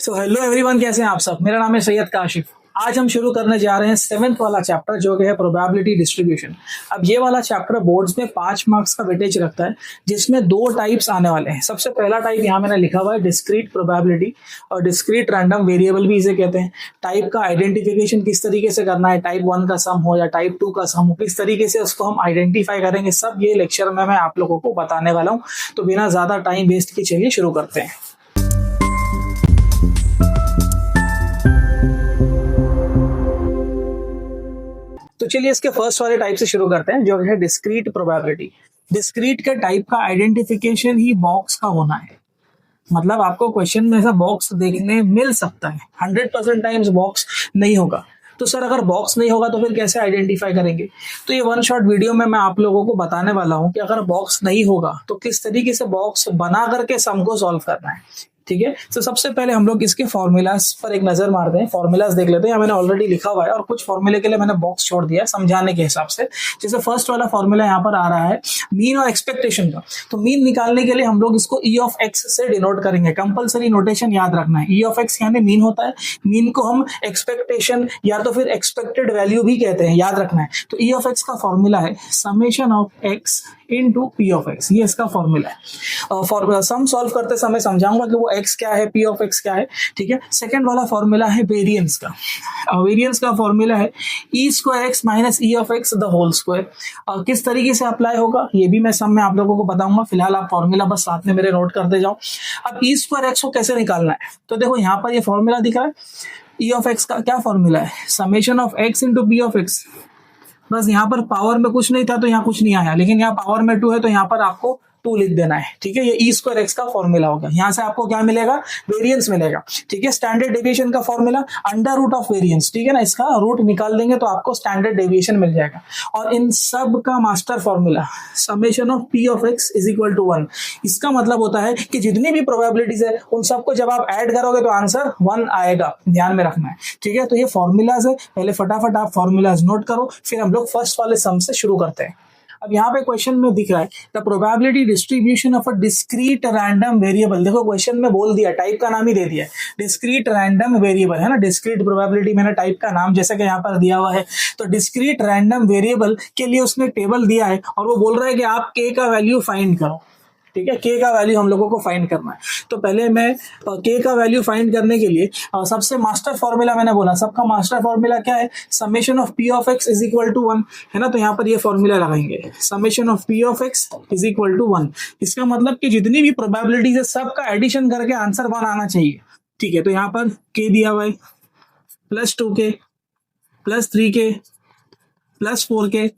So hello everyone, कैसे हैं आप सब। मेरा नाम है सैयद काशिफ। आज हम शुरू करने जा रहे हैं 7th वाला चैप्टर जो कि है प्रोबेबिलिटी डिस्ट्रीब्यूशन। अब ये वाला चैप्टर बोर्ड्स में 5 मार्क्स का वेटेज रखता है, जिसमें 2 टाइप्स आने वाले हैं। सबसे पहला टाइप यहाँ मैंने लिखा हुआ है डिस्क्रीट प्रोबेबिलिटी, और डिस्क्रीट रैंडम वेरिएबल भी इसे कहते हैं। टाइप का आइडेंटिफिकेशन किस तरीके से करना है, टाइप 1 का सम हो या टाइप 2 का सम हो, किस तरीके से उसको हम आइडेंटिफाई करेंगे, सब ये लेक्चर में मैं आप लोगों को बताने वाला हूँ। तो बिना ज्यादा टाइम वेस्ट किए चलिए शुरू करते हैं। तो चलिए इसके फर्स्ट वाले टाइप से शुरू करते हैं, जो है डिस्क्रीट प्रोबेबिलिटी। डिस्क्रीट के टाइप का आइडेंटिफिकेशन ही बॉक्स का होना है। मतलब आपको क्वेश्चन में ऐसा बॉक्स देखने मिल सकता है, 100% टाइम्स बॉक्स नहीं होगा। तो सर अगर बॉक्स नहीं होगा तो फिर कैसे आइडेंटिफाई करेंगे? तो ये वन शॉट वीडियो में मैं आप लोगों को बताने वाला हूं कि अगर बॉक्स नहीं होगा तो किस तरीके से बॉक्स बना करके सम को सॉल्व करना है। ठीक है, तो सबसे पहले हम लोग इसके फॉर्मूलाज पर एक नजर मारते हैं। फॉर्मूलाज देख लेते हैं। यहाँ मैंने ऑलरेडी लिखा हुआ है और कुछ फॉर्मूले के लिए मैंने बॉक्स छोड़ दिया है समझाने के हिसाब से। जैसे फर्स्ट वाला फॉर्मूला यहाँ पर आ रहा है मीन और एक्सपेक्टेशन का। तो मीन निकालने के लिए हम लोग इसको ई ऑफ एक्स से डिनोट करेंगे। कंपलसरी नोटेशन याद रखना है, ई ऑफ एक्स यानी मीन होता है। मीन को हम एक्सपेक्टेशन या तो फिर एक्सपेक्टेड वैल्यू भी कहते हैं, याद रखना है। तो ई ऑफ एक्स का फॉर्मूला है summation of x into P of x, ये इसका फॉर्मूला है। सम सॉल्व करते समय समझाऊंगा कि वो एक्स क्या है, पी ऑफ एक्स क्या है। ठीक है, सेकंड वाला फॉर्मूला है वेरिएंस का। वेरिएंस का फॉर्मूला है E square x minus E of x the whole square. किस तरीके से अप्लाई होगा ये भी मैं सम में आप लोगों को बताऊंगा। फिलहाल आप फॉर्मूला बस साथ में मेरे नोट करते जाओ। अब ई स्क्वायर एक्स को कैसे निकालना है, तो देखो यहाँ पर ये फॉर्मूला दिख रहा है। ई ऑफ एक्स का क्या फॉर्मूला है, summation of x into p of x. बस यहाँ पर पावर में कुछ नहीं था तो यहाँ कुछ नहीं आया, लेकिन यहाँ पावर में 2 है तो यहाँ पर आपको 2 लिख देना है। ठीक है, ये ई स्क्वायर एक्स का फॉर्मूला होगा। यहाँ से आपको क्या मिलेगा, वेरिएंस मिलेगा। ठीक है, स्टैंडर्ड डेविएशन का formula under root of variance. ठीक है ना, इसका रूट निकाल देंगे तो आपको स्टैंडर्ड डेविएशन मिल जाएगा। और इन सब का master formula summation of p of x is equal to 1। इसका मतलब होता है कि जितनी भी प्रोबेबिलिटीज है उन सबको जब आप ऐड करोगे तो आंसर 1 आएगा, ध्यान में रखना है। ठीक है, तो ये फॉर्मूलाज है, पहले फटाफट आप फॉर्मूलाज नोट करो, फिर हम लोग फर्स्ट वाले सम से शुरू करते हैं। अब यहाँ पे क्वेश्चन में दिख रहा है the probability distribution of a discrete random variable. देखो क्वेश्चन में बोल दिया, टाइप का नाम ही दे दिया है, डिस्क्रीट रैंडम वेरिएबल है ना। डिस्क्रीट प्रोबेबिलिटी मैंने टाइप का नाम जैसा कि यहाँ पर दिया हुआ है। तो डिस्क्रीट रैंडम वेरिएबल के लिए उसने टेबल दिया है और वो बोल रहा है कि आप k का वैल्यू फाइंड करो। ठीक है, k का वैल्यू हम लोगों को फाइंड करना है। तो पहले मैं k का वैल्यू फाइंड करने के लिए सबसे मास्टर फॉर्मूला मैंने बोला, सबका मास्टर फॉर्मूला क्या है, summation of p of x is equal to 1 है ना। तो यहाँ पर ये फॉर्मूला लगाएंगे summation of p of x is equal to 1। इसका मतलब कि जितनी भी प्रोबेबिलिटीज है सबका एडिशन करके आंसर 1 आना चाहिए। ठीक है, तो यहाँ पर k दिया हुआ है plus 2k plus 3k plus 4k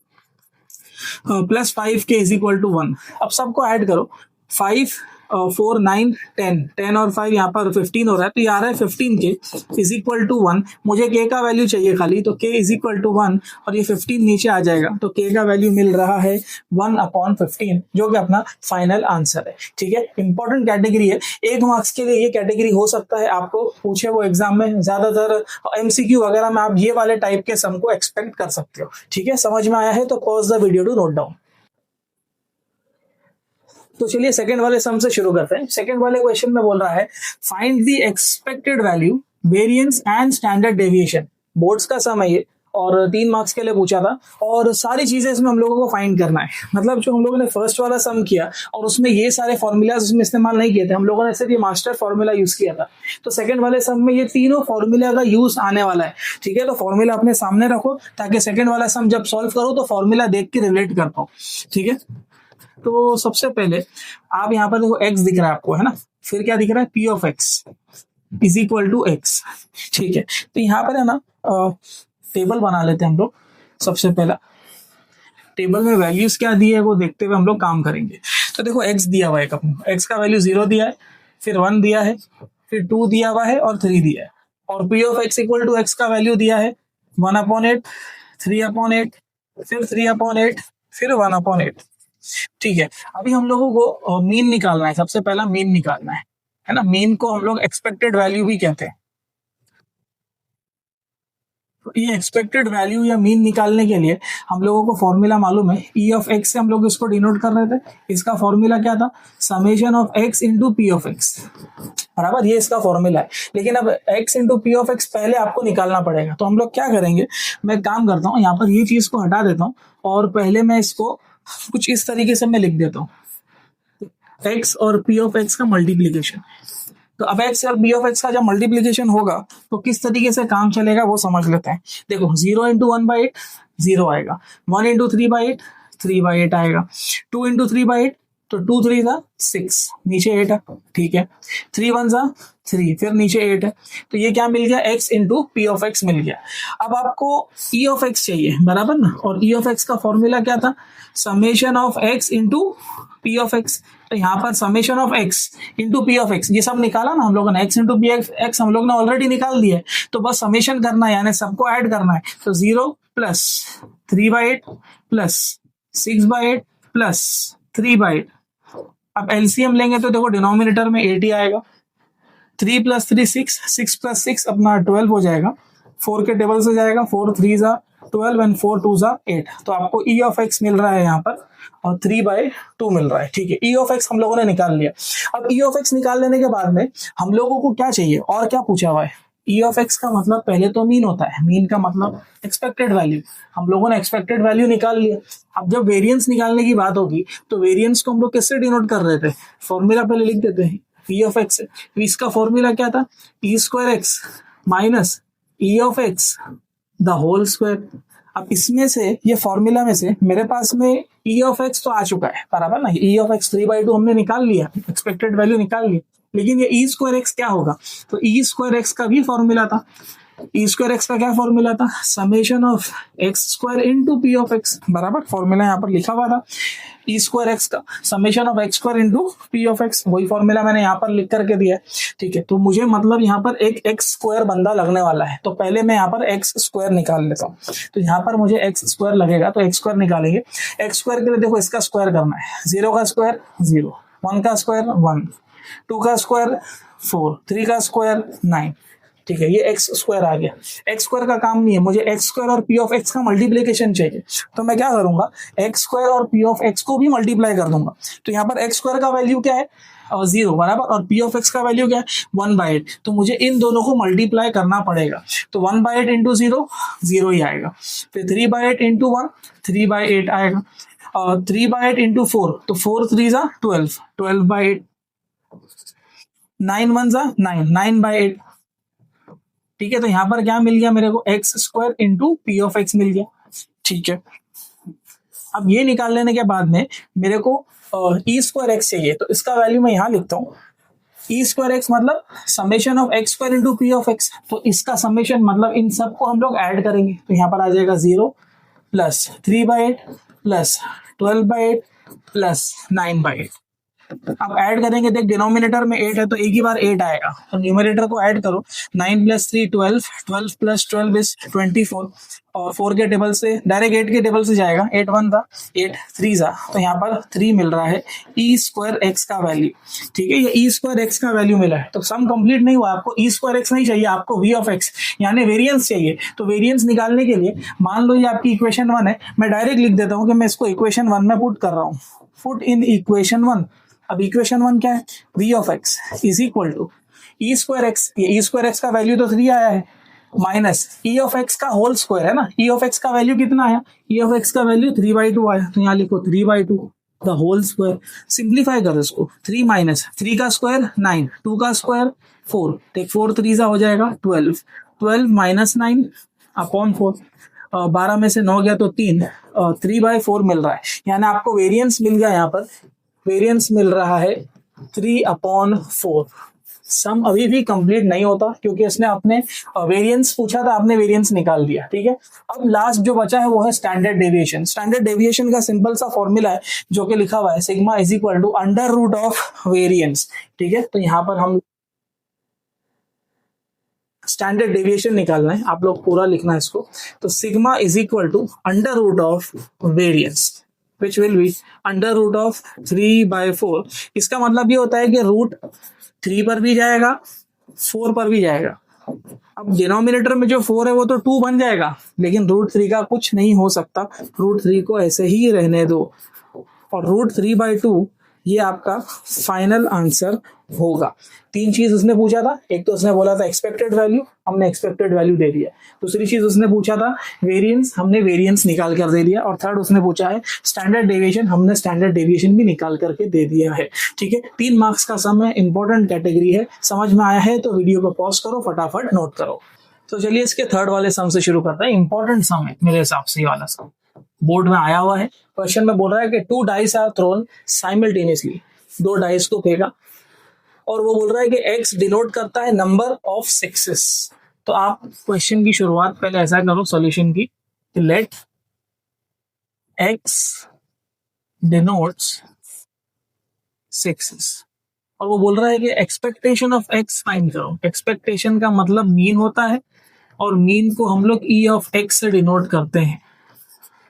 plus 5k is equal to 1। अब सबको ऐड करो, 5 4 9 10 10 और 5 यहाँ पर 15 हो रहा है, तो ये आ रहा है 15k इज इक्वल टू 1। मुझे k का वैल्यू चाहिए खाली, तो k इज इक्वल टू 1 और ये 15 नीचे आ जाएगा। तो k का वैल्यू मिल रहा है 1/15, जो कि अपना फाइनल आंसर है। ठीक है, इंपॉर्टेंट कैटेगरी है, 1 मार्क्स के लिए ये कैटेगरी हो सकता है आपको पूछे वो एग्जाम में। ज्यादातर MCQ वगैरह में आप ये वाले टाइप के सम को एक्सपेक्ट कर सकते हो। ठीक है, समझ में आया है तो pause the video to note down. तो चलिए सेकंड वाले सम से शुरू करते हैं। सेकंड वाले क्वेश्चन में बोल रहा है find the expected value, variance and standard deviation. Boards का सम है ये और 3 मार्क्स के लिए पूछा था, और सारी चीजें इसमें हम लोगों को फाइंड करना है। मतलब जो हम लोगों ने फर्स्ट वाला सम किया और उसमें ये सारे फॉर्मूलाज उसमें इस्तेमाल नहीं किए थे, हम लोगों ने सिर्फ ये मास्टर फॉर्मूला यूज किया था। तो सेकंड वाले सम में ये तीनों फॉर्मूला का यूज आने वाला है। ठीक है, तो फॉर्मूला अपने सामने रखो ताकि सेकंड वाला सम जब सॉल्व करो तो फॉर्मूला देख के रिलेट कर पाओ। ठीक है, तो सबसे पहले आप यहाँ पर देखो x दिख रहा है आपको, है ना। फिर क्या दिख रहा है, p of x is equal to x। ठीक है, तो यहाँ पर है ना टेबल बना लेते हैं हम लोग। सबसे पहला टेबल में वैल्यूज क्या दी है वो देखते हुए हम लोग काम करेंगे। तो देखो x दिया हुआ है, x का वैल्यू 0 दिया है, फिर 1 दिया है, फिर 2 दिया हुआ है और 3 दिया है। और p of x equal to x का वैल्यू दिया है 1/8, 3/8, फिर 3/8, फिर 1/8। ठीक है, अभी हम लोगों को मीन निकालना है। सबसे पहला मीन निकालना है ना। मीन को हम लोग एक्सपेक्टेड वैल्यू भी कहते हैं। ये एक्सपेक्टेड वैल्यू या मीन निकालने के लिए हम लोगों को फॉर्मूला मालूम है, ई ऑफ एक्स से हम लोग इसको डिनोट कर रहे थे। इसका फॉर्मूला क्या था, summation of x into p of x, बराबर, ये इसका फॉर्मूला है। लेकिन अब x into p of x पहले आपको निकालना पड़ेगा, तो हम लोग क्या करेंगे, मैं काम करता हूँ यहाँ पर ये चीज को हटा देता हूँ और पहले मैं इसको कुछ इस तरीके से मैं लिख देता हूँ, एक्स और पी ऑफ एक्स का मल्टीप्लीकेशन। तो अब एक्स और बी ऑफ एक्स का जब मल्टीप्लीकेशन होगा तो किस तरीके से काम चलेगा वो समझ लेते हैं। देखो 0 इंटू 1/8 0 आएगा, 1 इंटू 3/8 3/8 आएगा, 2 इंटू 3/8 तो 2 3 था 6, नीचे 8 है, ठीक है, 3 1 जा 3, फिर नीचे 8 है, तो ये क्या मिल गया, x into p of x मिल गया। अब आपको ई ऑफ एक्स चाहिए, बराबर ना, और ई ऑफ एक्स का फॉर्मूला क्या था, summation of x into p of x. तो यहाँ पर summation of x into p of x ये सब निकाला ना हम लोगों ने, एक्स इंटू पी एक्स हम लोग ने ऑलरेडी निकाल दिया है, तो बस समेशन करना है, यानी सबको ऐड करना है। तो 0 प्लस 3/8 प्लस 6/8 प्लस 3/8। अब एलसीएम लेंगे तो देखो डिनोमिनेटर में 80 आएगा, 3 प्लस 3 6, 6 प्लस 6 अपना 12 हो जाएगा, 4 के टेबल से जाएगा, 4 3 जा 12 एंड 4 2 जा 8। तो आपको ई ऑफ एक्स मिल रहा है यहाँ पर और 3/2 मिल रहा है, ठीक है। ई ऑफ एक्स हम लोगों ने निकाल लिया। अब ई ऑफ एक्स निकाल लेने के बाद में हम लोगों को क्या चाहिए और क्या पूछा हुआ है, ई ऑफ एक्स का मतलब पहले तो मीन होता है, मीन का मतलब एक्सपेक्टेड वैल्यू, हम लोगों ने एक्सपेक्टेड वैल्यू निकाल लिया। अब जब वेरिएंस निकालने की बात होगी तो वेरिएंस को हम लोग किससे डिनोट कर रहे थे, फॉर्मूला पहले लिख देते हैं, ई ऑफ एक्स। इसका फॉर्मूला क्या था, E square x minus E of x the whole square. अब इसमें से ये फॉर्मूला में से मेरे पास में ई ऑफ एक्स तो आ चुका है, बराबर ना, ई ऑफ एक्स 3/2 हमने निकाल लिया, एक्सपेक्टेड वैल्यू निकाल ली, लेकिन ये ई स्क्वायर एक्स क्या होगा, तो ई स्क्वायर एक्स का भी फॉर्मूला था, ई स्क्वायर एक्स का क्या फॉर्मूला था, summation of x square into p of x, बराबर, फॉर्मूला यहाँ पर लिखा हुआ था, ई स्क्वायर एक्स का summation of x square into p of x, वही फॉर्मूला मैंने यहाँ पर लिख करके दिया है, ठीक है। तो मुझे मतलब यहाँ पर एक एक्स स्क्वायर बंदा लगने वाला है, तो पहले मैं यहाँ पर एक्स स्क्वायर निकाल लेता हूँ। तो यहाँ पर मुझे एक्स स्क्वायर लगेगा, तो एक्स स्क्वायर निकालेंगे। एक्स स्क्वायर के लिए देखो इसका स्क्वायर करना है, 0 का स्क्वायर 0, 1 का स्क्वायर 1, 2 का स्क्वायर 4, 3 का स्क्वायर 9, ठीक है, ये एक्स स्क्वायर आ गया। एक्स स्क्वायर का काम नहीं है, मुझे एक्स स्क्वायर और पी ऑफ एक्स का मल्टीप्लीकेशन चाहिए, तो मैं क्या करूंगा, एक्स स्क्वायर और पी ऑफ एक्स को भी मल्टीप्लाई कर दूंगा। तो यहाँ पर एक्स स्क्वायर का वैल्यू क्या है 0, बराबर, और पी ऑफ एक्स का वैल्यू क्या है 1/8, तो मुझे इन दोनों को मल्टीप्लाई करना पड़ेगा। तो 1/8 इंटू 0 0 ही आएगा, फिर 3/8 इंटू 1 3/8 आएगा, और 3/8 इंटू 4 तो 4 3 जा 12, 12/8, 9 1 जा 9, 9/8, ठीक है। तो यहाँ पर क्या मिल गया मेरे को, x square into p of x मिल गया, ठीक है। अब ये निकाल लेने के बाद में मेरे को ई स्क्वायर एक्स चाहिए, तो इसका वैल्यू मैं यहाँ लिखता हूँ, ई स्क्वायर एक्स मतलब summation of x square into p of x, तो इसका समेशन मतलब इन सबको हम लोग ऐड करेंगे, तो यहाँ पर आ जाएगा 0 प्लस 3/8 प्लस 12/8 प्लस 9/8। अब ऐड करेंगे, देख डिनोमिनेटर में 8 है तो एक ही बार 8 आएगा, तो न्यूमरेटर को ऐड करो, 9 प्लस 3 12, 12 प्लस 12 इज 24, और 4 के टेबल से डायरेक्ट 8 के टेबल से जाएगा, 8 1 था 8 3 था, तो यहाँ पर 3 मिल रहा है ई स्क्वायर एक्स का वैल्यू, ठीक है। ये ई स्क्वायर एक्स का वैल्यू मिला है, तो सम कंप्लीट नहीं हुआ, आपको ई स्क्वायर एक्स नहीं चाहिए, आपको वी ऑफ एक्स यानी वेरिएंस चाहिए। तो वेरिएंस निकालने के लिए मान लो ये आपकी इक्वेशन 1 है, मैं डायरेक्ट लिख देता हूँ कि मैं इसको इक्वेशन 1 में पुट कर रहा हूँ, पुट इन इक्वेशन 1। अब इक्वेशन 1 क्या है, v of x is equal to e square x, ये ई स्क्वायर एक्स का वैल्यू तो 3 आया है, माइनस ई ऑफ एक्स का होल स्क्वायर है ना, ई ऑफ एक्स का वैल्यू कितना आया, ई ऑफ एक्स का वैल्यू 3/2 आया, तो यहाँ लिखो 3/2 द होल स्क्वायर, सिंप्लीफाई करो इसको, 3 माइनस 3 का स्क्वायर 9, 2 का स्क्वायर 4, टेक 4 3 जा हो जाएगा 12, 12 माइनस 9 अपॉन 4, 12 में से 9 गया तो 3, 3/4 मिल रहा है, यानी आपको वेरिएंस मिल गया, यहाँ पर वेरिएंस मिल रहा है 3/4। सम अभी भी कंप्लीट नहीं होता क्योंकि इसने अपने वेरिएंस पूछा था, आपने वेरिएंस निकाल दिया, ठीक है। अब लास्ट जो बचा है वो है स्टैंडर्ड डेविएशन। स्टैंडर्ड डेविएशन का सिंपल सा फॉर्मूला है जो कि लिखा हुआ है sigma is equal to under root of variance, ठीक है। तो यहाँ पर हम स्टैंडर्ड डेविएशन निकालना है, आप लोग पूरा लिखना है इसको, तो sigma is equal to under root of variance which will be under root of 3/4। इसका मतलब ये होता है कि रूट 3 पर भी जाएगा 4 पर भी जाएगा, अब डिनोमिनेटर में जो 4 है वो तो 2 बन जाएगा, लेकिन √3 का कुछ नहीं हो सकता, √3 को ऐसे ही रहने दो, और √3/2 ये आपका फाइनल आंसर होगा। 3 चीज उसने पूछा था, एक तो उसने बोला था एक्सपेक्टेड वैल्यू, हमने एक्सपेक्टेड वैल्यू दे दिया। दूसरी चीज उसने पूछा था वेरिएंस, हमने वेरिएंस निकाल कर दे दिया। और थर्ड उसने पूछा है स्टैंडर्ड डेविएशन, हमने स्टैंडर्ड डेविएशन भी निकाल करके दे दिया है। ठीक है, 3 मार्क्स का सम है, इंपॉर्टेंट कैटेगरी है। समझ में आया है तो वीडियो को पॉज करो, फटाफट नोट करो। तो चलिए इसके थर्ड वाले सम से शुरू करते हैं। इंपॉर्टेंट सम है मेरे हिसाब से ये वाला सम, बोर्ड में आया हुआ है। क्वेश्चन में बोल रहा है कि 2 dice are thrown simultaneously, 2 dice को फेंका, और वो बोल रहा है कि x डिनोट करता है नंबर ऑफ सक्सेस। तो आप क्वेश्चन की शुरुआत पहले ऐसा करो सॉल्यूशन की, लेट x डिनोट्स सक्सेस, और वो बोल रहा है कि एक्सपेक्टेशन ऑफ x फाइंड करो। एक्सपेक्टेशन का मतलब मीन होता है, और मीन को हम लोग e ऑफ x से डिनोट करते हैं।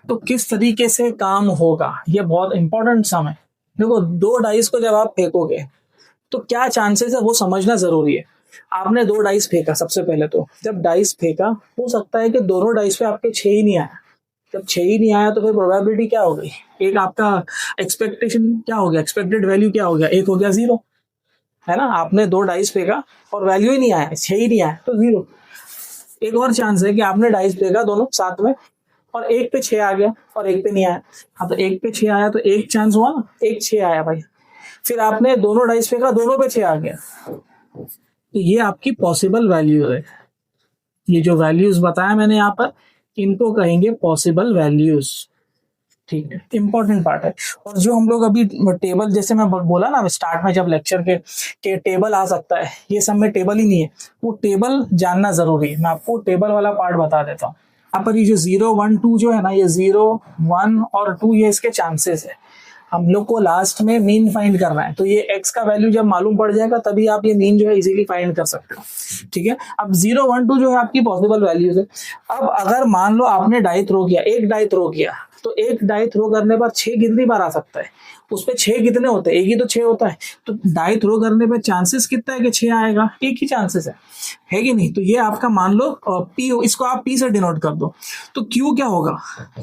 तो किस तरीके से काम होगा, ये बहुत इंपॉर्टेंट सम है। देखो 2 डाइस को जब आप फेंकोगे तो क्या चांसेस है वो समझना जरूरी है। आपने 2 डाइस फेंका, सबसे पहले तो जब डाइस फेंका हो सकता है कि दोनों डाइस पे आपके 6 ही नहीं आया। जब 6 ही नहीं आया तो फिर प्रोबेबिलिटी क्या हो गई, एक आपका एक्सपेक्टेशन क्या हो गया, एक्सपेक्टेड वैल्यू क्या हो गया, एक हो गया 0, है ना। आपने 2 डाइस फेंका और वैल्यू ही नहीं आया, 6 ही नहीं आया तो 0। एक और चांस है कि आपने डाइस फेंका दोनों साथ में, और एक पे 6 आ गया और एक पे नहीं आया। हाँ, तो एक पे 6 आया तो एक चांस हुआ ना, एक 6 आया भाई। फिर आपने दोनों डाइस फेंका, दोनों पे 6 आ गया, तो ये आपकी पॉसिबल वैल्यू है। ये जो वैल्यूज बताया मैंने यहाँ पर, इनको कहेंगे पॉसिबल वैल्यूज। ठीक है, इंपॉर्टेंट पार्ट है। और जो हम लोग अभी टेबल, जैसे मैं बोला ना स्टार्ट में जब लेक्चर के टेबल आ सकता है, ये सब में टेबल ही नहीं है, वो टेबल जानना जरूरी है। मैं आपको टेबल वाला पार्ट बता देता हूँ। यहाँ पर ये जो 0 1 2 जो है ना, ये 0 1 और 2 ये इसके चांसेस है। हम लोग को लास्ट में मीन फाइंड करना है, तो ये x का वैल्यू जब मालूम पड़ जाएगा तभी आप ये मीन जो है इजीली फाइंड कर सकते हो। ठीक है, अब 0 1 2 जो है आपकी पॉसिबल वैल्यूज है। अब अगर मान लो आपने डाई थ्रो किया, एक डाई थ्रो किया, तो एक डाई थ्रो करने पर 6 कितनी बार आ सकता है, उस पे 6 कितने होते हैं, एक ही तो 6 होता है। तो डाई थ्रो करने पे चांसेस कितना है कि 6 आएगा, एक ही चांसेस है कि नहीं। तो ये आपका मान लो p, इसको आप p से डिनोट कर दो। तो q क्या होगा,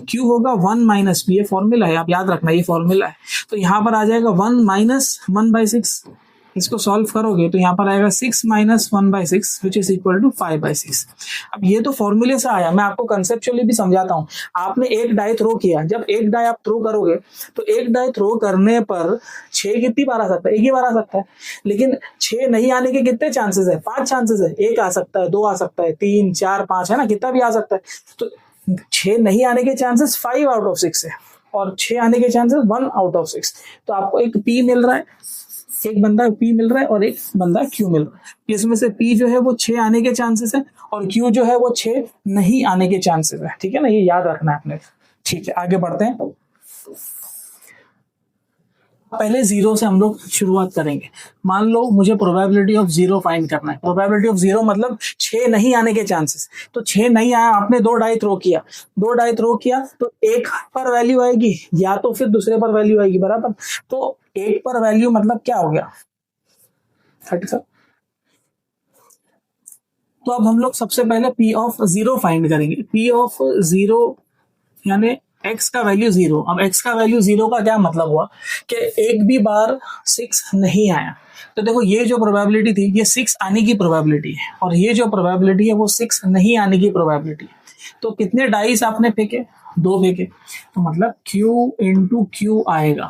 q होगा 1 माइनस p, ये फॉर्मूला है, आप याद रखना ये फॉर्मूला है। तो यहाँ पर आ जाएगा 1 माइनस 1/6, इसको सॉल्व करोगे तो यहाँ पर आएगा 6 minus 1/6 which is equal to 5/6। अब ये तो फॉर्मूले से आया, मैं आपको कंसेप्चुअली भी समझाता हूँ। आपने एक डाई थ्रो किया, जब एक डाई आप थ्रो करोगे तो एक डाई थ्रो करने पर 6 कितनी बार आ सकता है, एक ही बार आ सकता है। लेकिन 6 नहीं आने के कितने चांसेस है, 5 चांसेस है। 1 आ सकता है, 2 आ सकता है, 3 4 5, है ना, कितना भी आ सकता है। तो 6 नहीं आने के चांसेस 5 आउट ऑफ 6 है, और 6 आने के चांसेस 1 आउट ऑफ 6। तो आपको एक p मिल रहा है, एक बंदा p मिल रहा है और एक बंदा q मिल रहा है। इसमें से p जो है वो 6 आने के चांसेस है, और q जो है वो 6 नहीं आने के चांसेस है। ठीक है ना, ये याद रखना है आपने। ठीक है, आगे बढ़ते हैं। पहले 0 से हम लोग शुरुआत करेंगे। मान लो मुझे प्रोबेबिलिटी ऑफ 0 फाइंड करना है। प्रोबेबिलिटी ऑफ 0 मतलब 6 नहीं आने के चांसेस। तो 6 नहीं आया, आपने 2 डाई थ्रो किया, 2 डाई थ्रो किया तो एक पर वैल्यू आएगी या तो फिर दूसरे पर वैल्यू आएगी, बराबर। तो एक पर वैल्यू मतलब क्या हो गया, 37। तो अब हम लोग सबसे पहले p ऑफ 0 फाइंड करेंगे। p ऑफ 0 यानी x का वैल्यू 0। अब x का वैल्यू 0 का क्या मतलब हुआ कि एक भी बार 6 नहीं आया। तो देखो ये जो प्रोबेबिलिटी थी ये 6 आने की प्रोबेबिलिटी है, और ये जो प्रोबेबिलिटी है वो 6 नहीं आने की प्रोबेबिलिटी है। तो कितने डाइस आपने फेंके, 2 फेंके, तो मतलब q इंटू q आएगा।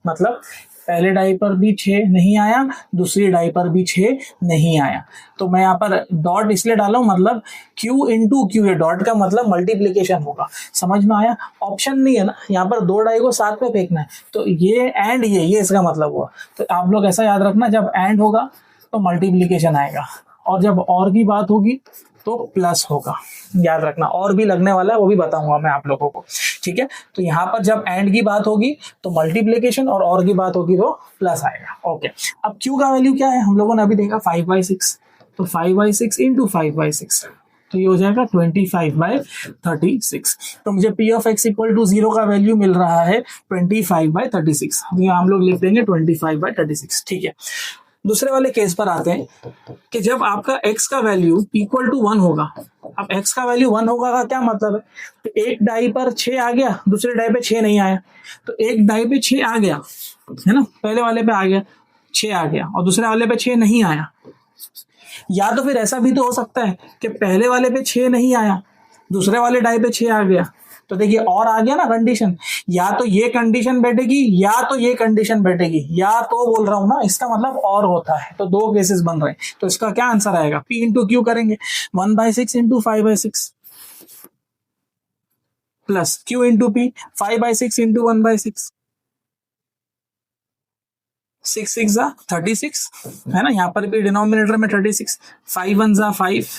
मतलब पहले डाई पर भी 6 नहीं आया, दूसरी डाई पर भी 6 नहीं आया। तो मैं यहाँ पर डॉट इसलिए डाला हूं, मतलब q इंटू क्यू है, डॉट का मतलब मल्टीप्लीकेशन होगा। समझ में आया, ऑप्शन नहीं है ना, यहाँ पर 2 डाई को साथ में फेंकना है। तो ये एंड ये इसका मतलब हुआ। तो आप लोग ऐसा याद रखना, जब एंड होगा तो मल्टीप्लीकेशन आएगा, और जब और की बात होगी तो प्लस होगा। याद रखना, और भी लगने वाला है वो भी बताऊंगा मैं आप लोगों को। ठीक है, तो यहाँ पर जब एंड की बात होगी तो मल्टीप्लीकेशन, और की बात होगी तो प्लस आएगा। ओके, अब q का वैल्यू क्या है, हम लोगों ने अभी देखा 5/6। तो 5/6 इंटू 5/6, तो ये हो जाएगा 25/36। तो मुझे p of x equal to 0 का वैल्यू मिल रहा है 25/36। तो यहाँ हम लोग लिख देंगे 25/36। ठीक है, दूसरे वाले केस पर आते हैं कि जब आपका x का वैल्यू इक्वल टू 1 होगा। अब x का वैल्यू 1 होगा का क्या मतलब है, तो एक डाई पर 6 आ गया, दूसरे डाई पे 6 नहीं आया, तो एक डाई पे 6 आ गया है ना, पहले वाले पे आ गया 6 आ गया और दूसरे वाले पे 6 नहीं आया। या तो फिर ऐसा भी तो हो सकता है कि पहले वाले पे 6 नहीं आया, दूसरे वाले डाई पे 6 आ गया, तो देखिए और आ गया ना कंडीशन, या तो ये कंडीशन बैठेगी या तो ये कंडीशन बैठेगी, या तो बोल रहा हूं ना, इसका मतलब और होता है। तो दो केसेस बन रहे हैं, तो इसका क्या आंसर आएगा, P इंटू क्यू करेंगे 1/6 into 5/6 plus Q into P 5/6 into 1/6, 6 6 जा 36 है ना, यहाँ पर भी डिनोमिनेटर में 36, 5 1 जा 5,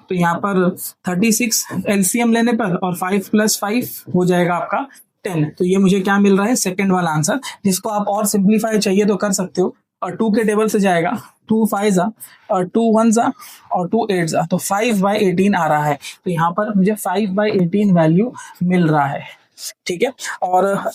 तो यहाँ पर 36 एलसीएम लेने पर और 5 प्लस 5 हो जाएगा आपका 10। तो ये मुझे क्या मिल रहा है, सेकंड वाला आंसर, जिसको आप और सिंप्लीफाई चाहिए तो कर सकते हो। और 2 के टेबल से जाएगा 2 5 जा और 2 1 जा और 2 8 जा, तो 5/18 आ रहा है। तो यहाँ पर मुझे 5/18 वैल्यू मिल रहा है, ठीक है। और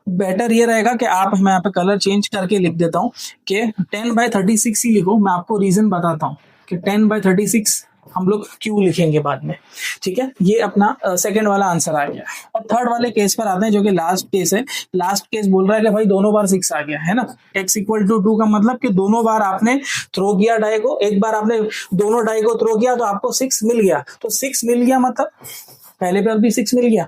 बेटर ये रहेगा कि आप, मैं यहाँ पे कलर चेंज करके लिख देता हूँ कि 10/36 ही लिखो। मैं आपको रीजन बताता हूँ कि 10/36 हम लोग क्यों लिखेंगे बाद में, ठीक है। ये अपना सेकंड वाला आंसर आ गया। और थर्ड वाले केस पर आते हैं जो कि लास्ट केस है। लास्ट केस बोल रहा है कि भाई दोनों बार 6 आ गया है ना, x इक्वल टू 2 का मतलब कि दोनों बार आपने थ्रो किया डाई को, एक बार आपने दोनों डाई को थ्रो किया तो आपको 6 मिल गया। तो 6 मिल गया मतलब पहले पर भी 6 मिल गया,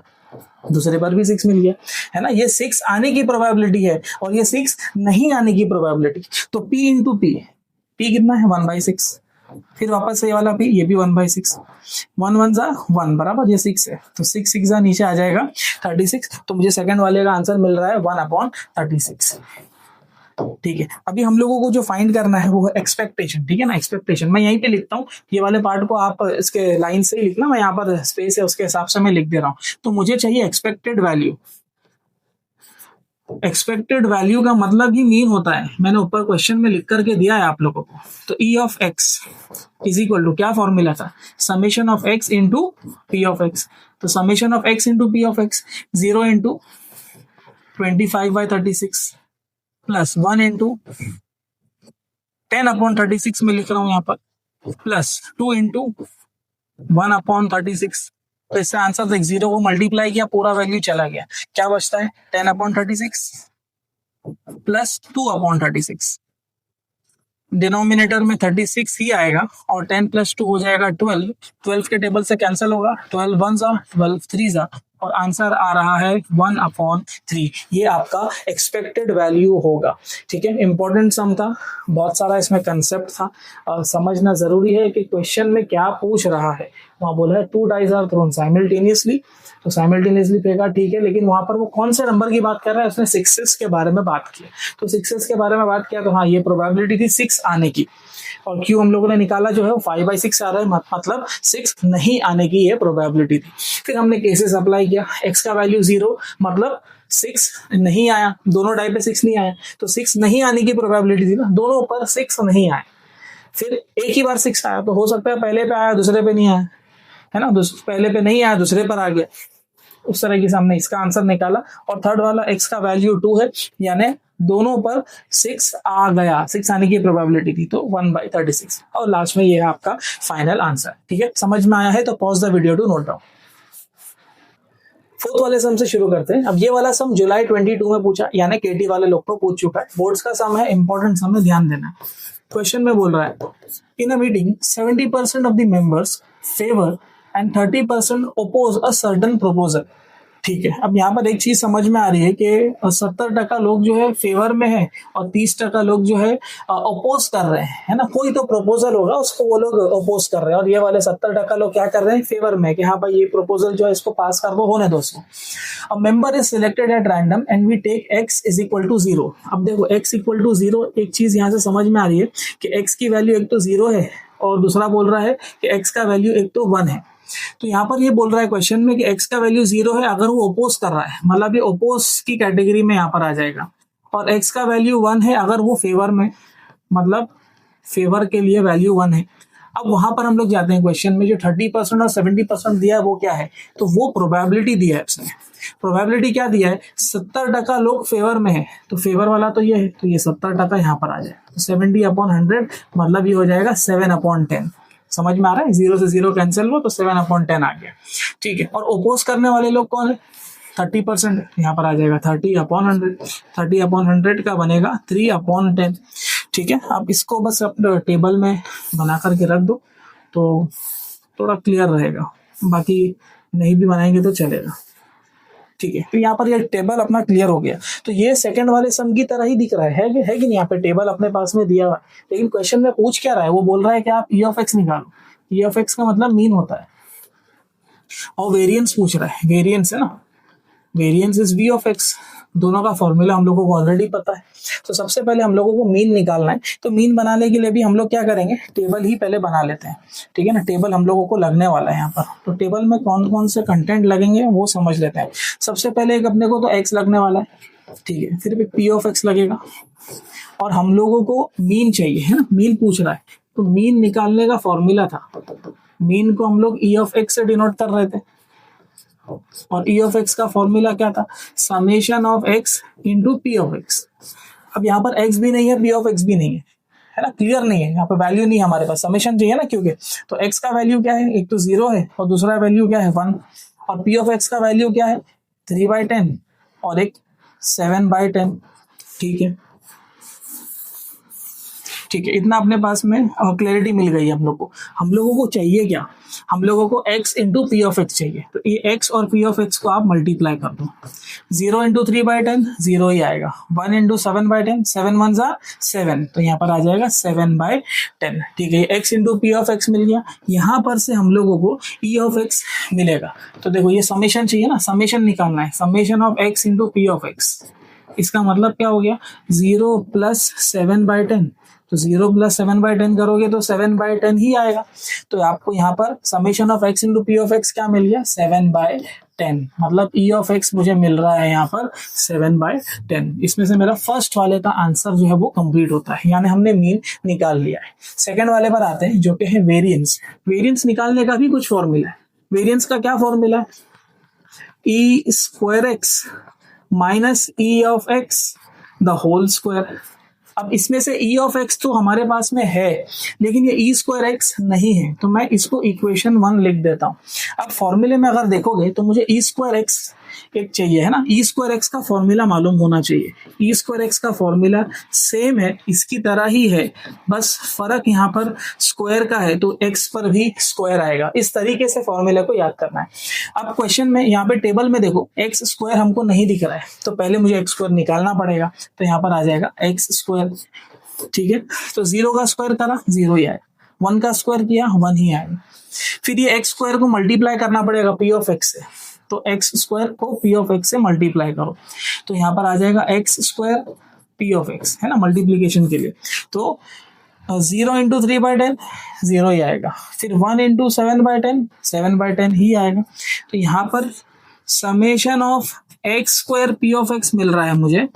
दूसरे पर भी 6 मिल गया, है ना। ये 6 आने की प्रोबेबिलिटी है और ये 6 नहीं आने की प्रोबेबिलिटी। तो P इंटू P, P कितना है 1/6, फिर वापस से ये वाला P, ये भी 1/6, 1 1 जा 1 बराबर ये 6 है, तो 6 6 जा नीचे आ जाएगा 36। तो मुझे सेकंड वाले का आंसर मिल रहा है 1/36, ठीक है। अभी हम लोगों को जो फाइंड करना है वो है एक्सपेक्टेशन, ठीक है ना। एक्सपेक्टेशन मैं यहीं पे लिखता हूँ, ये वाले पार्ट को आप इसके लाइन से ही लिखना, मैं यहाँ पर स्पेस है उसके हिसाब से मैं लिख दे रहा हूँ। तो मुझे चाहिए एक्सपेक्टेड वैल्यू। एक्सपेक्टेड वैल्यू का मतलब ही मीन होता है, मैंने ऊपर क्वेश्चन में लिख करके दिया है आप लोगों को। तो E of x is equal to, क्या फॉर्मूला था, summation of x into P of x। तो summation of x into P of x 0 into 25/36 plus 1 into 10/36 में लिख रहा हूं यहाँ पर, प्लस 2 इंटू 1/36। तो इससे आंसर देख, 0 को मल्टीप्लाई किया, पूरा वैल्यू चला गया, क्या बचता है 10/36 प्लस 2/36। डिनोमिनेटर में 36 ही आएगा और 10 प्लस 2 हो जाएगा 12, 12 के टेबल से कैंसिल होगा, 12 1 जा 12 3 जा, और आंसर आ रहा है 1/3। ये आपका एक्सपेक्टेड वैल्यू होगा, ठीक है। इंपॉर्टेंट सम था, बहुत सारा इसमें कंसेप्ट था, समझना जरूरी है कि क्वेश्चन में क्या पूछ रहा है। वहां बोला है 2 डाइस आर थ्रोन साइमल्टेनियसली, तो साइमल्टेनियसली फेंका, ठीक है, लेकिन वहां पर वो कौन से नंबर की बात कर रहा है, उसने 6 के बारे में बात की। तो 6 के बारे में बात किया, तो हाँ ये प्रोबेबिलिटी थी 6 आने की, और क्यों हम लोगों ने निकाला जो है वो 5/6 आ रहा है, मतलब 6 नहीं आने की ये प्रोबेबिलिटी थी। फिर हमने केसेस अप्लाई किया, x का वैल्यू 0 मतलब 6 नहीं आया, दोनों डाई पे 6 नहीं आया, तो 6 नहीं आने की प्रोबेबिलिटी थी ना, दोनों पर 6 नहीं आए। फिर एक ही बार 6 आया, तो हो सकता है पहले पे आया दूसरे पे नहीं आया, है ना, पहले पे नहीं आया दूसरे पर आ गया, उस तरह की हमने इसका आंसर निकाला। और थर्ड वाला x का वैल्यू 2 है, यानी दोनों पर 6 आ गया, 6 आने की प्रोबेबिलिटी थी, तो 1/36। और लास्ट में ये है आपका फाइनल आंसर, ठीक है। समझ में आया है तो pause the video to note down. Fourth वाले सम से शुरू करते हैं। अब ये वाला सम जुलाई 22 में पूछा, यानी केटी वाले लोग को पूछ चुका है, बोर्ड्स का सम है, इंपॉर्टेंट सम है, ध्यान देना। क्वेश्चन में बोल रहा है, in a meeting 70% of the members favour and 30% oppose a certain proposal, ठीक है। अब यहाँ पर एक चीज समझ में आ रही है कि 70% लोग जो है फेवर में है और 30% लोग जो है अपोज कर रहे हैं, है ना। कोई तो प्रपोजल होगा उसको वो लोग अपोज कर रहे हैं, और ये वाले 70% लोग क्या कर रहे हैं, फेवर में, कि हाँ भाई ये प्रपोजल जो है इसको पास कर दो, होने दो उसको। A member is selected at random and we take x is equal to 0। अब देखो x इक्वल टू 0, एक चीज यहाँ से समझ में आ रही है कि x की वैल्यू एक तो 0 है और दूसरा बोल रहा है कि x का वैल्यू एक तो 1 है। तो यहाँ पर ये बोल रहा है क्वेश्चन में कि x का वैल्यू 0 है अगर वो ओपोज कर रहा है, मतलब ये ओपोज की कैटेगरी में यहाँ पर आ जाएगा, और x का वैल्यू 1 है अगर वो फेवर में, मतलब फेवर के लिए वैल्यू 1 है। अब वहां पर हम लोग जाते हैं क्वेश्चन में, जो 30% और 70% दिया है वो क्या है, तो वो प्रोबेबिलिटी दिया है उसने। प्रोबेबिलिटी क्या दिया है, 70% लोग फेवर में है, तो फेवर वाला तो ये है, तो ये 70% यहाँ पर आ जाए, तो 70/100 मतलब ये हो जाएगा 7/10। समझ में आ रहा है, 0 से 0 कैंसिल हो तो 7/10 आ गया, ठीक है। और ओपोज करने वाले लोग कौन है, 30%, यहाँ पर आ जाएगा 30/100। 30/100 का बनेगा 3/10, ठीक है। आप इसको बस अपने टेबल में बना करके रख दो तो थोड़ा क्लियर रहेगा, बाकी नहीं भी बनाएंगे तो चलेगा, ठीक है। तो यहाँ पर ये टेबल अपना क्लियर हो गया। तो ये सेकंड वाले सम की तरह ही दिख रहा है कि नहीं, यहाँ पे टेबल अपने पास में दिया हुआ है, लेकिन क्वेश्चन में पूछ क्या रहा है, वो बोल रहा है कि आप ई ऑफ एक्स निकालो। ई ऑफ एक्स का मतलब मीन होता है, और वेरिएंस पूछ रहा है, वेरिएंस है ना, variance is v of x. दोनों का फॉर्मूला हम लोगों को ऑलरेडी पता है। तो सबसे पहले हम लोगों को मीन निकालना है, तो मीन बनाने के लिए भी हम लोग क्या करेंगे, टेबल ही पहले बना लेते हैं, ठीक है ना। टेबल हम लोगों को लगने वाला है यहाँ पर, तो टेबल में कौन कौन से कंटेंट लगेंगे वो समझ लेते हैं। सबसे पहले एक अपने को तो एक्स लगने वाला है, ठीक है, फिर पी ऑफ एक्स लगेगा, और हम लोगों को मीन चाहिए, है ना, मीन पूछ रहा है, तो मीन निकालने का फॉर्मूला था, मीन को हम लोग ई ऑफ एक्स से डिनोट कर रहे थे, और ई ऑफ एक्स का फॉर्मूला क्या था, summation of x into p of x. अब यहाँ पर एक्स भी नहीं है, पी ऑफ एक्स भी नहीं है ना, क्लियर नहीं है, यहाँ पे वैल्यू नहीं है हमारे पास, समेशन चाहिए ना, क्योंकि तो एक्स का वैल्यू क्या है, एक तो 0 है, और दूसरा वैल्यू क्या है 1, और पी ऑफ एक्स का वैल्यू क्या है 3/10, और एक 7/10, ठीक है, ठीक है। इतना अपने पास में क्लैरिटी मिल गई हम लोग को। हम लोगों को चाहिए क्या, हम लोगों को x into p of x चाहिए, तो ये x और p ऑफ एक्स को आप मल्टीप्लाई कर दो, 0 इंटू 3/10 0 ही आएगा, 1 इंटू 7/10 7 1 जा 7, तो यहाँ पर आ जाएगा 7/10, ठीक है। x into p of x मिल गया, यहाँ पर से हम लोगों को e ऑफ एक्स मिलेगा। तो देखो ये समेशन चाहिए ना, समेशन निकालना है, summation of x into p of x, इसका मतलब क्या हो गया 0 प्लस 7/10, तो 0 प्लस 7/10 करोगे तो 7/10 ही आएगा। तो आपको यहाँ पर summation of x into p of x क्या मिल गया 7/10, मतलब e ऑफ x मुझे मिल रहा है यहाँ पर 7/10। इसमें से मेरा फर्स्ट वाले का आंसर जो है वो कंप्लीट होता है, यानी हमने मीन निकाल लिया है। सेकंड वाले पर आते हैं जो कि है वेरिएंस। वेरिएंस निकालने का भी कुछ फॉर्मूला है। वेरिएंस का क्या फॉर्मूला है, E square x minus E of x the whole square. अब इसमें से ई ऑफ एक्स तो हमारे पास में है, लेकिन ये ई स्क्वायर एक्स नहीं है, तो मैं इसको इक्वेशन 1 लिख देता हूँ। अब फॉर्मूले में अगर देखोगे तो मुझे ई स्क्वायर एक्स एक चाहिए, है ना, ई स्क्वायर एक्स का फॉर्मूला मालूम होना चाहिए। ई स्क्वायर एक्स का फॉर्मूला सेम है, इसकी तरह ही है, बस फर्क यहाँ पर स्क्वायर का है, तो एक्स पर भी स्क्वायर आएगा। इस तरीके से फॉर्मूले को याद करना है। अब क्वेश्चन में यहाँ पे टेबल में देखो एक्स स्क्वायर हमको नहीं दिख रहा है, तो पहले मुझे एक्स स्क्वायर निकालना पड़ेगा, तो यहाँ पर आ जाएगा एक्स स्क्वायर, ठीक है। तो 0 का स्क्वायर करा 0 ही आएगा, 1 का स्क्वायर किया 1 ही आएगा। फिर ये एक्स स्क्वायर को मल्टीप्लाई करना पड़ेगा पी ऑफ एक्स से, तो एक्स स्क्वायर को पी ऑफ एक्स से मल्टीप्लाई करो, तो यहाँ पर आ जाएगा x square p of x, है ना, मल्टीप्लीकेशन के लिए। तो 0 इंटू 3/10 0 ही आएगा, फिर 1 इंटू 7/10 7/10 ही आएगा। तो यहाँ पर summation of x square p of x मिल रहा है मुझे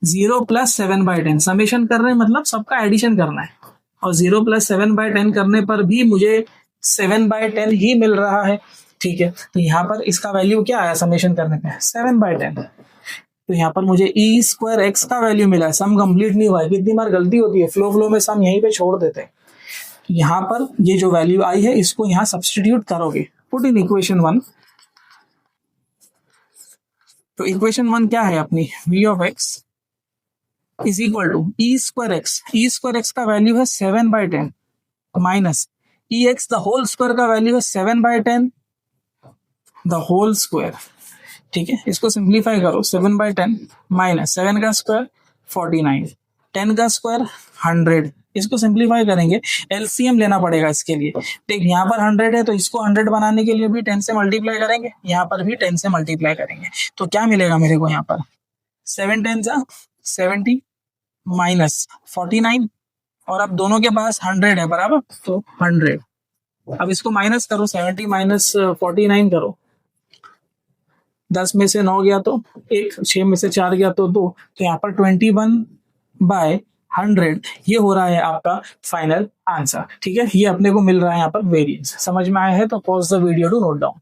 0 प्लस 7/10, समेशन कर रहे हैं मतलब सबका एडिशन करना है, और 0 प्लस 7/10 करने पर भी मुझे 7/10 ही मिल रहा है, ठीक है। तो यहाँ पर इसका वैल्यू क्या आया समेशन करने पे 7/10, तो यहाँ पर मुझे ई स्क्वायर एक्स का वैल्यू मिला है। सम कंप्लीट नहीं हुआ है, कितनी बार गलती होती है, फ्लो में सम यहीं पे छोड़ देते हैं। यहाँ पर ये जो वैल्यू आई है इसको यहाँ सब्सटीट्यूट करोगे, पुट इन इक्वेशन 1। तो इक्वेशन 1 क्या है अपनी, v of x is equal to e square x. E square x का वैल्यू है 7/10 minus e x the whole square का वैल्यू है 7/10 द होल स्क्वायर, ठीक है। इसको सिंप्लीफाई करो, 7/10 माइनस 7 का स्क्वायर 49, 10 का स्क्वायर 100, इसको सिंप्लीफाई करेंगे, एलसीएम लेना पड़ेगा इसके लिए। देख यहाँ पर 100 है, तो इसको 100 बनाने के लिए भी 10 से मल्टीप्लाई करेंगे, यहाँ पर भी 10 से मल्टीप्लाई करेंगे, तो क्या मिलेगा मेरे को यहाँ पर 7 10 70 माइनस 49, और अब दोनों के पास 100 है बराबर, तो 100। अब इसको माइनस करो, 70 माइनस 49 करो, 10 में से 9 गया तो 1, 6 में से 4 गया तो 2, तो यहाँ पर 21/9 100, ये हो रहा है आपका फाइनल आंसर। ठीक है, ये अपने को मिल रहा है यहाँ पर वेरिएंस। समझ में आया है तो pause the video to note down.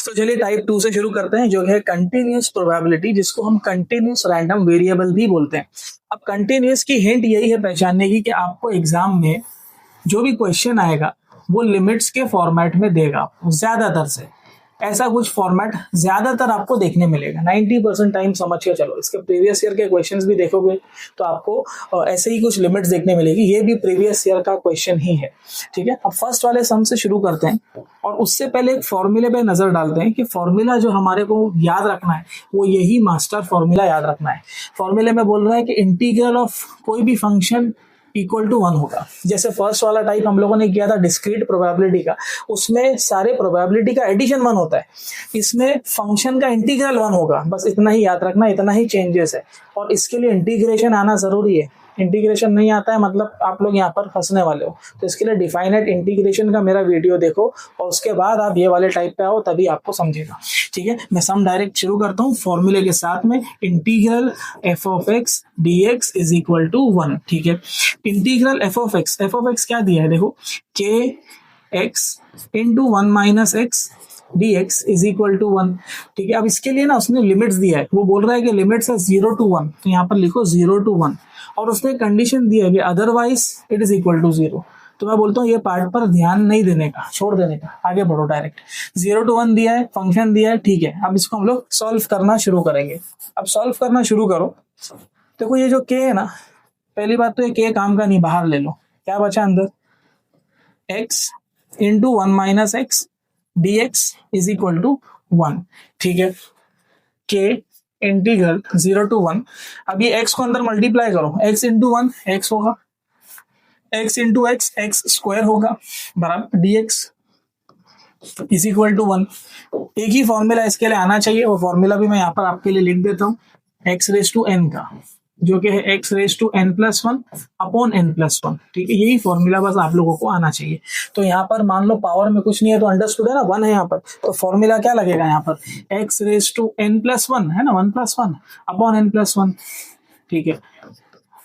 तो चलिए टाइप 2 से शुरू करते हैं, जो है कंटिन्यूस प्रोबेबिलिटी, जिसको हम कंटिन्यूस रैंडम वेरिएबल भी बोलते हैं। अब कंटिन्यूस की हिंट यही है पहचानने की कि आपको एग्जाम में जो भी क्वेश्चन आएगा वो लिमिट्स के फॉर्मेट में देगा। ज्यादातर से ऐसा कुछ फॉर्मेट ज्यादातर आपको देखने मिलेगा, 90% टाइम समझ के चलो। इसके प्रीवियस ईयर के क्वेश्चंस भी देखोगे तो आपको ऐसे ही कुछ लिमिट्स देखने मिलेगी। ये भी प्रीवियस ईयर का क्वेश्चन ही है। ठीक है, अब फर्स्ट वाले सम से शुरू करते हैं और उससे पहले एक फॉर्मूले पे नजर डालते हैं कि फॉर्मूला जो हमारे को याद रखना है वो यही मास्टर फॉर्मूला याद रखना है। फॉर्मूले में बोल रहा है कि इंटीग्रल ऑफ कोई भी फंक्शन इक्वल टू 1 होगा। जैसे फर्स्ट वाला टाइप हम लोगों ने किया था डिस्क्रीट प्रोबेबिलिटी का, उसमें सारे प्रोबेबिलिटी का एडिशन 1 होता है। इसमें फंक्शन का इंटीग्रल 1 होगा, बस इतना ही याद रखना, इतना ही चेंजेस है। और इसके लिए इंटीग्रेशन आना जरूरी है। इंटीग्रेशन नहीं आता है मतलब आप लोग यहाँ पर फंसने वाले हो। तो इसके लिए डिफाइनाइट इंटीग्रेशन का मेरा वीडियो देखो और उसके बाद आप ये वाले टाइप पे आओ, तभी आपको समझेगा। ठीक है, मैं सम डायरेक्ट शुरू करता हूँ फॉर्मूले के साथ में। Integral f of x d x is equal to 1। ठीक है, इंटीग्रल एफ ऑफ एक्स क्या दिया है देखो, k x into 1 minus x d x is equal to 1। ठीक है, अब इसके लिए ना उसने लिमिट्स दिया है। वो बोल रहा है कि लिमिट्स है 0 to 1, तो यहाँ पर लिखो 0 to 1। और उसने कंडीशन दिया है कि otherwise it is equal to 0। तो मैं बोलता हूँ ये पार्ट पर ध्यान नहीं देने का, छोड़ देने का, आगे बढ़ो डायरेक्ट। 0 to 1 दिया है, फंक्शन दिया है, ठीक है। अब इसको हम लोग सॉल्व करना शुरू करेंगे। अब सॉल्व करना शुरू करो। देखो ये जो के है ना, पहली बात तो ये के काम का नहीं, बाहर ले लो। क्या बचा अंदर, x into 1 minus x d x is equal to 1। ठीक है, के इंटीग्रल 0 to 1। अब ये x को अंदर मल्टीप्लाई करो, x इंटू 1 x होगा, x into x x square होगा, बराबर d x is equal to 1। एक ही फॉर्मूला इसके लिए आना चाहिए, वो फॉर्मूला भी मैं यहाँ पर आपके लिए लिख देता हूँ, x रेज टू n का, जो कि है x raise to n plus 1 upon n plus 1। ठीक है, यही फॉर्मूला बस आप लोगों को आना चाहिए। तो यहाँ पर मान लो पावर में कुछ नहीं है तो अंडरस्टूड है ना, 1 है यहाँ पर, तो फॉर्मूला क्या लगेगा यहाँ पर, x raise to n plus 1 है ना, 1 प्लस 1 अपॉन n प्लस 1। ठीक है,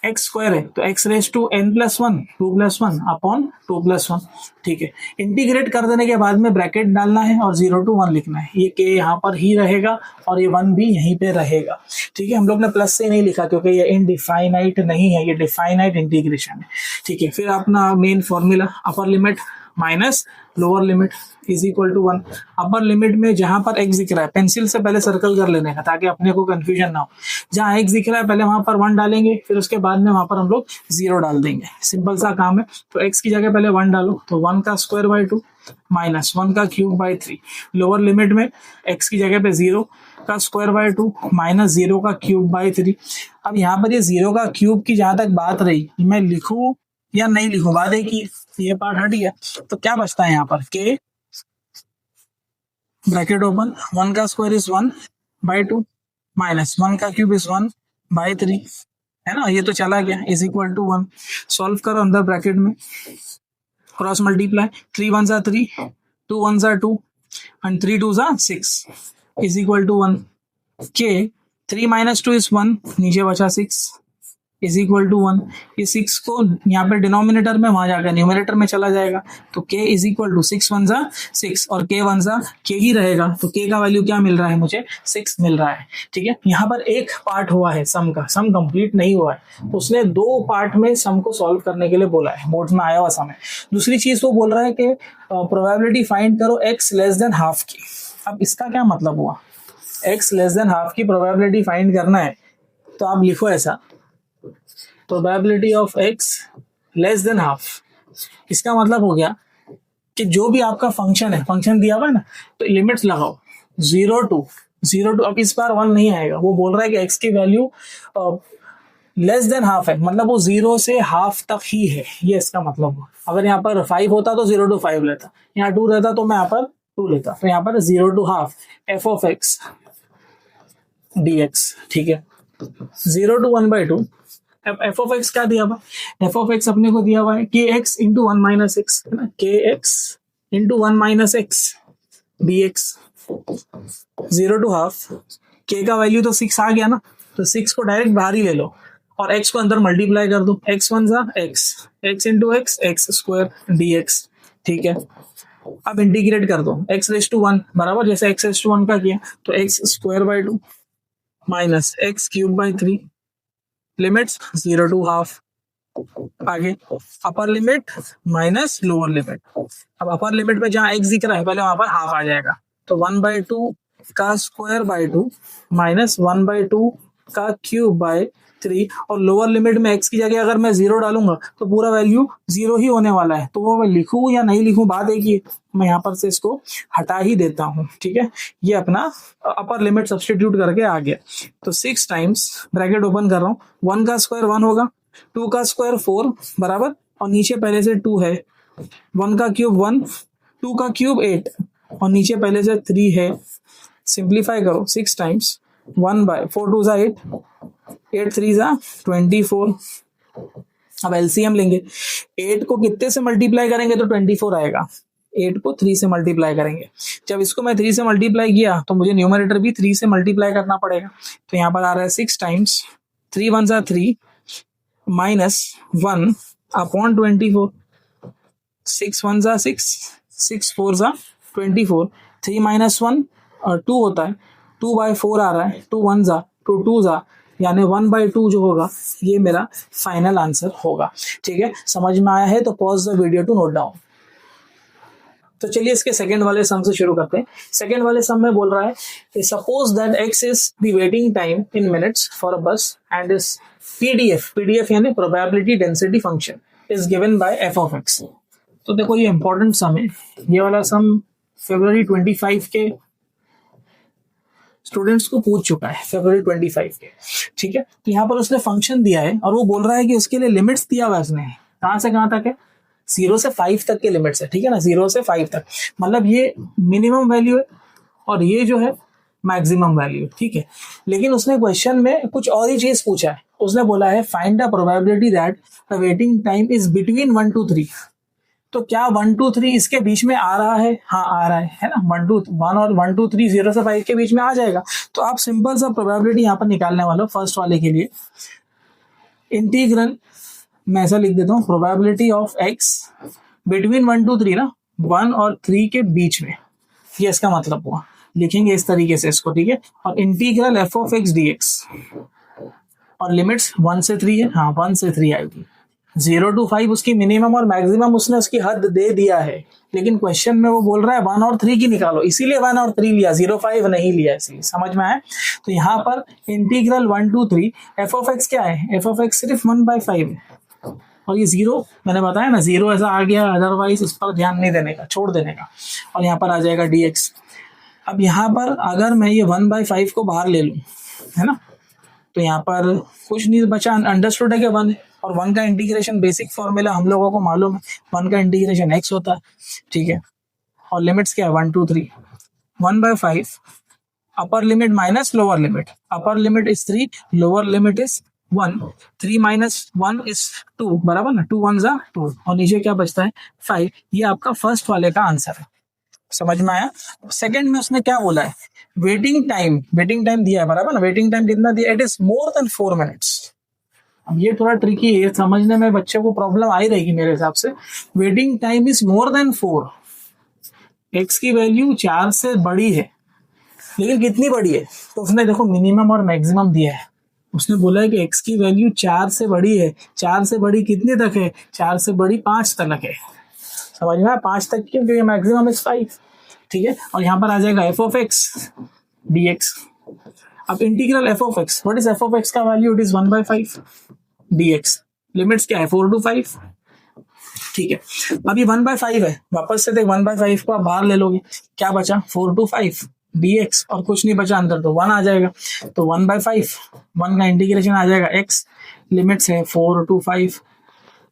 एक्स स्क्वायर है तो x raise to n plus 1 2 plus 1 upon 2 plus 1। ठीक है, इंटीग्रेट कर देने के बाद में ब्रैकेट डालना है और 0 to 1 लिखना है। ये के यहाँ पर ही रहेगा और ये 1 भी यहीं पे रहेगा। ठीक है, हम लोग ने प्लस से नहीं लिखा क्योंकि ये इनडिफाइनाइट नहीं है, ये डिफाइनाइट इंटीग्रेशन है। ठीक है, फिर अपना main formula, upper limit minus lower limit is equal to 1। Upper limit में जहां पर x दिख रहा है, पेंसिल से पहले सर्कल कर लेने का ताकि अपने को कंफ्यूजन ना हो। जहां x दिख रहा है पहले वहां पर 1 डालेंगे, फिर उसके बाद में वहां पर हम लोग 0 डाल देंगे। सिंपल सा काम है। तो x की जगह पहले 1 डालो, तो 1 का स्क्वायर बाई 2 माइनस 1 का क्यूब बाई 3। लोअर लिमिट में x की जगह पे 0 का स्क्वायर बाई 2 माइनस 0 का क्यूब बाई 3। अब यहाँ पर ये 0 का क्यूब की जहां तक बात रही, मैं लिखूं या नहीं लिखूं, बात है कि ये पार्ट हट गया। तो क्या बचता है यहाँ पर, के ब्रैकेट ओपन 1 का स्क्वायर इज 1 बाई 2 माइनस 1 का क्यूब इज 1 बाई 3, है ना, ये तो चला गया, इज इक्वल टू 1। सॉल्व करो अंदर ब्रैकेट में, क्रॉस मल्टीप्लाई, 3 1 जा 3, 2 1 जा 2 एंड 3 2 जा 6 इज इक्वल टू 1। के 3 माइनस 2 इज 1, नीचे बचा 6 इज इक्वल टू 1। ये 6 को यहाँ पे डिनोमिनेटर में, वहां जाकर न्यूमरेटर में चला जाएगा, तो k इज इक्वल टू 6 1 जा 6 और k 1 जा k ही रहेगा। तो k का वैल्यू क्या मिल रहा है मुझे, 6 मिल रहा है। ठीक है, यहाँ पर एक पार्ट हुआ है सम का, सम कंप्लीट नहीं हुआ है, उसने 2 पार्ट में सम को सॉल्व करने के लिए बोला है, बोर्ड में आया हुआ सम है। दूसरी चीज वो बोल रहा है कि प्रोबेबिलिटी फाइंड करो x लेस देन हाफ की। अब इसका क्या मतलब हुआ, x लेस देन हाफ की प्रोबेबिलिटी फाइंड करना है, तो आप लिखो ऐसा, probability of x less than half. इसका मतलब हो गया कि जो भी आपका फंक्शन है, फंक्शन दिया हुआ है ना, तो लिमिट्स लगाओ 0 to। अब इस बार 1 नहीं आएगा, वो बोल रहा है कि x की वैल्यू लेस देन हाफ है, मतलब वो 0 से हाफ तक ही है, ये इसका मतलब हुआ। अगर यहाँ पर 5 होता तो 0 to 5 लेता, यहाँ 2 रहता तो मैं यहाँ पर 2 लेता, तो यहाँ पर 0 to half f of x dx। ठीक है, 0 to 1 by 2। अब एफ ऑफ एक्स क्या दिया हुआ, एफ ऑफ एक्स अपने को दिया हुआ है के एक्स इंटू 1 माइनस एक्स, है ना, के x into 1 minus x d x 0 to half. के का वैल्यू तो 6 आ गया ना, तो 6 को डायरेक्ट बाहर ही ले लो और x को अंदर मल्टीप्लाई कर दो, x वन जा x, x into x, x square dx। ठीक है, अब इंटीग्रेट कर दो x रेस टू 1 बराबर जैसे x रेस टू 1 का किया, तो x square by 2 minus x cube by 3, limits 0 to half. आगे upper limit minus lower limit. अब अपर लिमिट में जहां x दिख रहा है पहले वहां पर हाफ आ जाएगा, तो 1/2 का स्क्वायर बाई 2 माइनस 1/2 का क्यूब बाई 3, और लोअर लिमिट में x की जगह अगर मैं 0 डालूंगा तो पूरा वैल्यू 0 ही होने वाला है, तो वो मैं लिखूं या नहीं लिखूं बात एक ही है, मैं यहाँ पर से इसको हटा ही देता हूँ। ठीक है, ये अपना अपर लिमिट सब्सटीट्यूट करके आ गया, तो 6 टाइम्स ब्रैकेट ओपन कर रहा हूँ, 1 का स्क्वायर 1 होगा, 2 का स्क्वायर 4 बराबर, और नीचे पहले से 2 है, 1 का क्यूब 1, 2 का क्यूब 8, और नीचे पहले से 3 है। सिंप्लीफाई करो, 6 टाइम्स 1/4 2 जा 8, 8 3 जा 24। अब एलसीएम लेंगे, 8 को कितने से मल्टीप्लाई करेंगे तो 24 आएगा, 8 को 3 से मल्टीप्लाई करेंगे। जब इसको मैं 3 से मल्टीप्लाई किया तो मुझे न्यूमरेटर भी 3 से मल्टीप्लाई करना पड़ेगा, तो यहाँ पर आ रहा है 6 टाइम्स 3 1 जा 3 माइनस 1 अपॉन 24, 6 1 जा 6, 6 4 जा 24, 3 माइनस 1 और 2 होता है, 2/4 आ रहा है, 2 1 जा 2 2 जा, यानी 1/2 जो होगा ये मेरा फाइनल आंसर होगा। ठीक है, समझ में आया है तो pause the video to note down. तो चलिए इसके सेकंड वाले सम से शुरू करते हैं। सेकंड वाले सम में बोल रहा है कि suppose that x is the waiting time in minutes for a बस एंड इज पीडीएफ यानी probability density function is given by F of x. तो देखो ये इंपॉर्टेंट सम है, ये वाला सम फरवरी 25 के स्टूडेंट्स को पूछ चुका है, फरवरी 25 के। ठीक है, तो यहाँ पर उसने फंक्शन दिया है और वो बोल रहा है कि उसके लिए लिमिट्स दिया हुआ है उसने, कहाँ से कहाँ तक है, 0 से 5 तक के लिमिट्स है। ठीक है ना, 0 से 5 तक, मतलब ये मिनिमम वैल्यू है और ये जो है मैक्सिमम वैल्यू। ठीक है, लेकिन उसने क्वेश्चन में कुछ और ही चीज पूछा है, उसने बोला है find the probability that the waiting time is between 1 to 3। तो क्या 1 to 3 इसके बीच में आ रहा है? हाँ आ रहा है ना, 1 to 1 और 1 to 3 0 से 5 के बीच में आ जाएगा। तो आप सिंपल सा प्रोबेबिलिटी यहाँ पर निकालने वाले हो फर्स्ट वाले के लिए, इंटीग्रल मैं ऐसा लिख देता हूँ, probability of x between 1 to 3 ना, 1 और 3 के बीच में, ये इसका मतलब हुआ, लिखेंगे इस तरीके से इसको। ठीक है, और integral f of x d x, और लिमिट्स 1 से 3 है, हाँ 1 से 3 आएगी, 0 to 5 उसकी मिनिमम और मैक्सिमम उसने उसकी हद दे दिया है, लेकिन क्वेश्चन में वो बोल रहा है 1 और 3 की निकालो, इसीलिए 1 और 3 लिया, 0 5 नहीं लिया, इसलिए समझ में आया। तो यहाँ पर integral 1 to 3 F of x क्या है, एफ ऑफ एक्स सिर्फ 1/5 है, और ये 0 मैंने बताया ना, 0 ऐसा आ गया, अदरवाइज इस पर ध्यान नहीं देने का, छोड़ देने का, और यहाँ पर आ जाएगा dx। अब यहाँ पर अगर मैं ये 1/5 को बाहर ले लूँ, है ना, तो यहाँ पर कुछ नहीं बचा, अंडरस्टूड है कि 1 है, और 1 का इंटीग्रेशन बेसिक फॉर्मूला हम लोगों को मालूम है, 1 का इंटीग्रेशन x होता है। ठीक है, और लिमिट्स क्या है 1 to 3, 1/5 upper limit minus lower limit, upper limit is 3, lower limit is 1, 3 minus 1 is 2 बराबर ना, 2 1 जा 2, और नीचे क्या बचता है 5। ये आपका फर्स्ट वाले का आंसर है, समझ में आया। सेकंड में उसने क्या बोला है, वेटिंग टाइम दिया है बराबर ना, वेटिंग टाइम कितना दिया, it is more than 4 minutes. अब ये थोड़ा ट्रिकी है, समझने में बच्चे को प्रॉब्लम आ ही रहेगी मेरे हिसाब से। Waiting time is more than 4, x की वैल्यू 4 से बड़ी है, लेकिन कितनी बड़ी है, तो उसने देखो मिनिमम और मैक्सिमम दिया है, उसने बोला है कि x की वैल्यू 4 से बड़ी है, 4 से बड़ी कितने तक है, 4 से बड़ी 5 तक है, समझ में आया, 5 तक क्यों, क्योंकि मैक्सिमम इज 5। ठीक है, और यहाँ पर आ जाएगा एफ ऑफ एक्स dx। अब integral f of x, what is f of x का value, it is 1/5 dx, limits क्या है 4 to 5। ठीक है, अभी 1/5 है, वापस से देख 1/5 को आप बाहर ले लोगे, क्या बचा 4 to 5 dx, और कुछ नहीं बचा अंदर, तो 1 आ जाएगा, तो 1/5, 1 का इंटीग्रेशन आ जाएगा x, लिमिट्स है 4 to 5,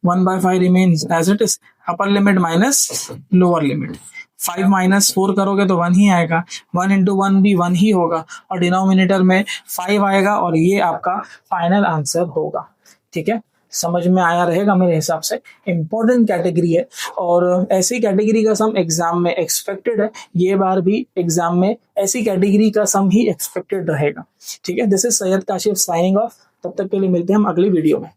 1/5 remains as it is, upper limit minus lower limit, 5 minus 4 करोगे तो 1 ही आएगा, 1 into 1 भी 1 ही होगा, और डिनोमिनेटर में 5 आएगा, और ये आपका फाइनल आंसर होगा। ठीक है, समझ में आया रहेगा मेरे हिसाब से। इंपॉर्टेंट कैटेगरी है और ऐसी कैटेगरी का सम एग्जाम में एक्सपेक्टेड है, ये बार भी एग्जाम में ऐसी कैटेगरी का सम ही एक्सपेक्टेड रहेगा। ठीक है, this is Syed Kashif signing off. तब तक के लिए मिलते हैं हम अगली वीडियो में।